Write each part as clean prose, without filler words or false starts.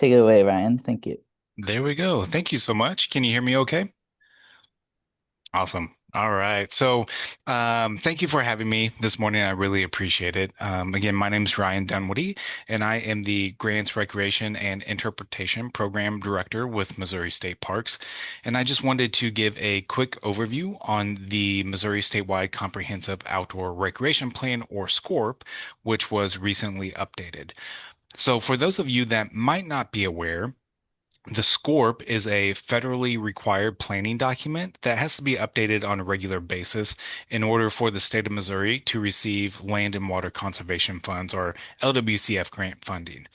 Take it away, Ryan. Thank you. There we go. Thank you so much. Can you hear me okay? Awesome. All right. Thank you for having me this morning. I really appreciate it. Again, my name is Ryan Dunwoody, and I am the Grants Recreation and Interpretation Program Director with Missouri State Parks. And I just wanted to give a quick overview on the Missouri Statewide Comprehensive Outdoor Recreation Plan, or SCORP, which was recently updated. So, for those of you that might not be aware, the SCORP is a federally required planning document that has to be updated on a regular basis in order for the state of Missouri to receive Land and Water Conservation Funds, or LWCF grant funding.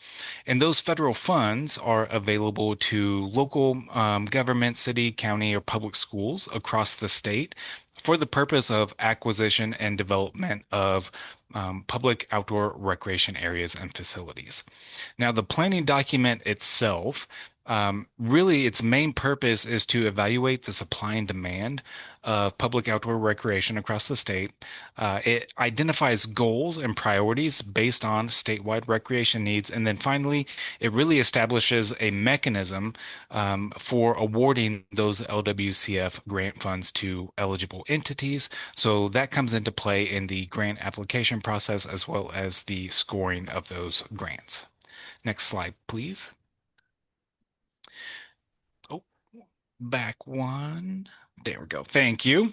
And those federal funds are available to local government, city, county, or public schools across the state for the purpose of acquisition and development of public outdoor recreation areas and facilities. Now, the planning document itself, really its main purpose is to evaluate the supply and demand of public outdoor recreation across the state. It identifies goals and priorities based on statewide recreation needs. And then finally, it really establishes a mechanism for awarding those LWCF grant funds to eligible entities. So that comes into play in the grant application process as well as the scoring of those grants. Next slide, please. Oh, back one. There we go. Thank you.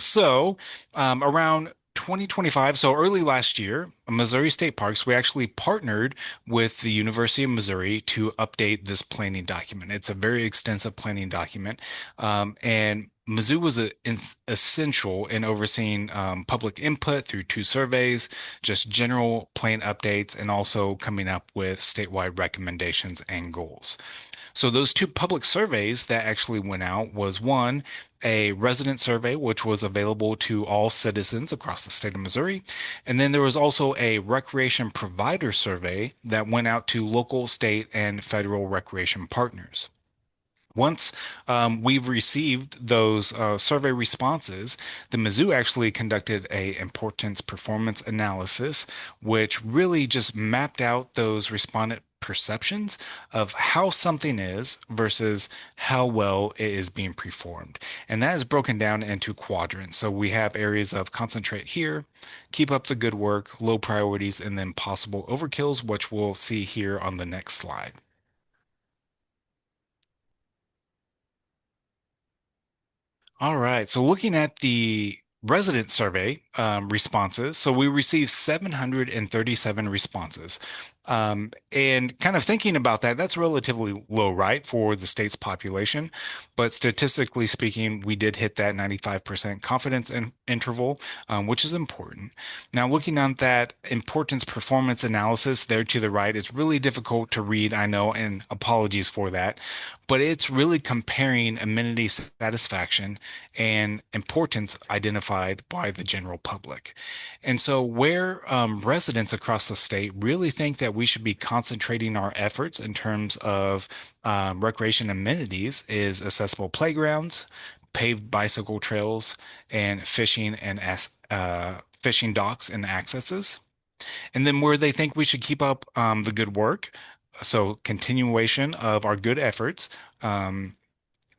Around 2025, so early last year, Missouri State Parks, we actually partnered with the University of Missouri to update this planning document. It's a very extensive planning document, and Mizzou was essential in overseeing public input through two surveys, just general plan updates, and also coming up with statewide recommendations and goals. So those two public surveys that actually went out was one, a resident survey, which was available to all citizens across the state of Missouri. And then there was also a recreation provider survey that went out to local, state, and federal recreation partners. Once we've received those survey responses, the Mizzou actually conducted a importance performance analysis, which really just mapped out those respondent perceptions of how something is versus how well it is being performed. And that is broken down into quadrants. So we have areas of concentrate here, keep up the good work, low priorities, and then possible overkills, which we'll see here on the next slide. All right. So looking at the resident survey responses, so we received 737 responses. And kind of thinking about that, that's relatively low, right, for the state's population. But statistically speaking, we did hit that 95% confidence interval, which is important. Now, looking at that importance performance analysis there to the right, it's really difficult to read, I know, and apologies for that. But it's really comparing amenity satisfaction and importance identified by the general public. And so, where residents across the state really think that we should be concentrating our efforts in terms of recreation amenities is accessible playgrounds, paved bicycle trails, and fishing docks and accesses. And then where they think we should keep up the good work, so continuation of our good efforts.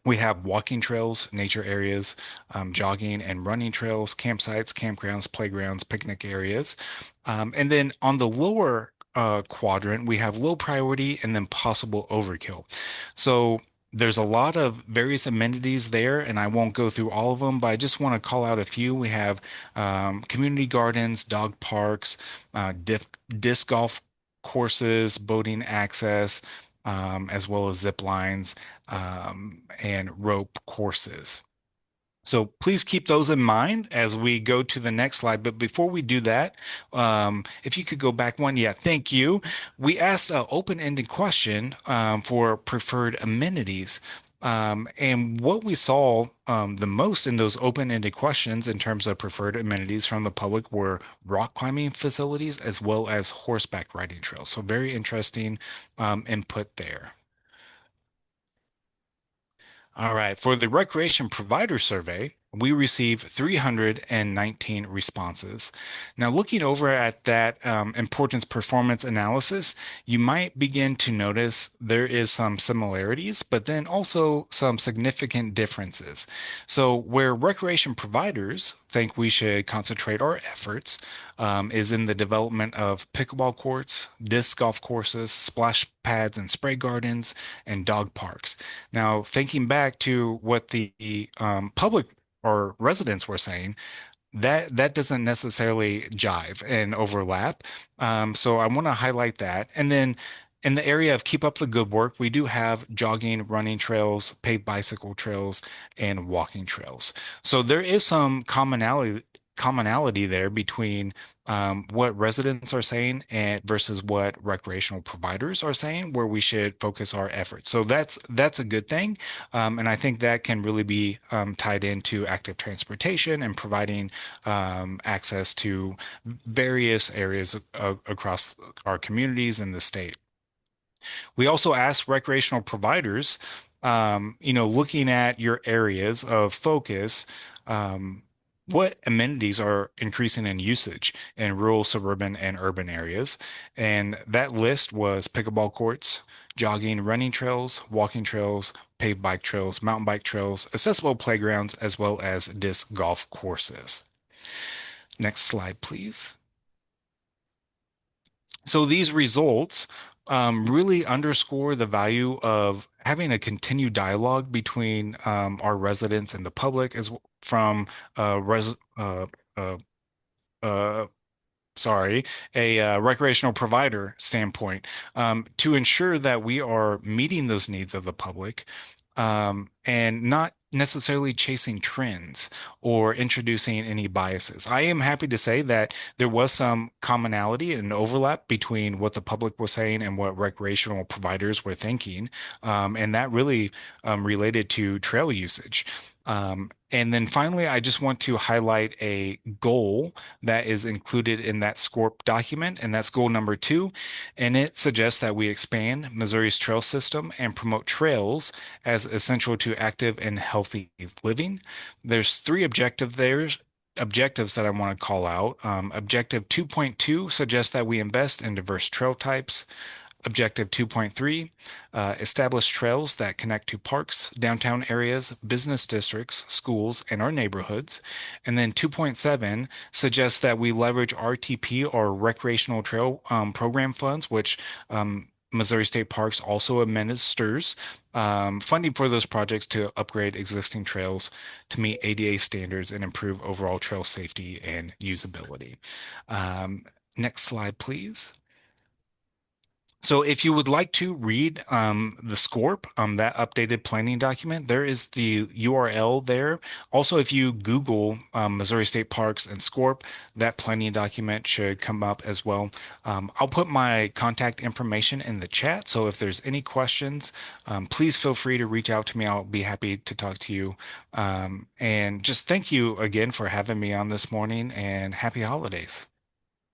We have walking trails, nature areas, jogging and running trails, campsites, campgrounds, playgrounds, picnic areas. And then on the lower quadrant, we have low priority and then possible overkill. So there's a lot of various amenities there, and I won't go through all of them, but I just want to call out a few. We have community gardens, dog parks, disc golf courses, boating access, as well as zip lines and rope courses. So please keep those in mind as we go to the next slide. But before we do that, if you could go back one, yeah, thank you. We asked an open-ended question for preferred amenities. And what we saw the most in those open-ended questions in terms of preferred amenities from the public were rock climbing facilities as well as horseback riding trails. So very interesting input there. All right. For the recreation provider survey, we received 319 responses. Now, looking over at that importance performance analysis, you might begin to notice there is some similarities, but then also some significant differences. So, where recreation providers think we should concentrate our efforts is in the development of pickleball courts, disc golf courses, splash pads and spray gardens, and dog parks. Now, thinking back to what the public or residents were saying, that doesn't necessarily jive and overlap. So I want to highlight that. And then in the area of keep up the good work, we do have jogging, running trails, paved bicycle trails, and walking trails. So there is some commonality there between what residents are saying and versus what recreational providers are saying, where we should focus our efforts. So that's a good thing, and I think that can really be tied into active transportation and providing access to various areas across our communities in the state. We also asked recreational providers, looking at your areas of focus, what amenities are increasing in usage in rural, suburban, and urban areas? And that list was pickleball courts, jogging, running trails, walking trails, paved bike trails, mountain bike trails, accessible playgrounds, as well as disc golf courses. Next slide, please. So these results really underscore the value of having a continued dialogue between our residents and the public, from res uh, uh, sorry, a recreational provider standpoint, to ensure that we are meeting those needs of the public, and not necessarily chasing trends or introducing any biases. I am happy to say that there was some commonality and overlap between what the public was saying and what recreational providers were thinking, and that really related to trail usage. And then finally, I just want to highlight a goal that is included in that SCORP document, and that's goal number 2. And it suggests that we expand Missouri's trail system and promote trails as essential to active and healthy living. There's three objectives that I want to call out. Objective 2.2 suggests that we invest in diverse trail types. Objective 2.3, establish trails that connect to parks, downtown areas, business districts, schools, and our neighborhoods. And then 2.7 suggests that we leverage RTP or Recreational Trail Program funds, which Missouri State Parks also administers, funding for those projects to upgrade existing trails to meet ADA standards and improve overall trail safety and usability. Next slide, please. So if you would like to read the SCORP, that updated planning document, there is the URL there. Also, if you Google Missouri State Parks and SCORP, that planning document should come up as well. I'll put my contact information in the chat. So if there's any questions, please feel free to reach out to me. I'll be happy to talk to you. And just thank you again for having me on this morning, and happy holidays.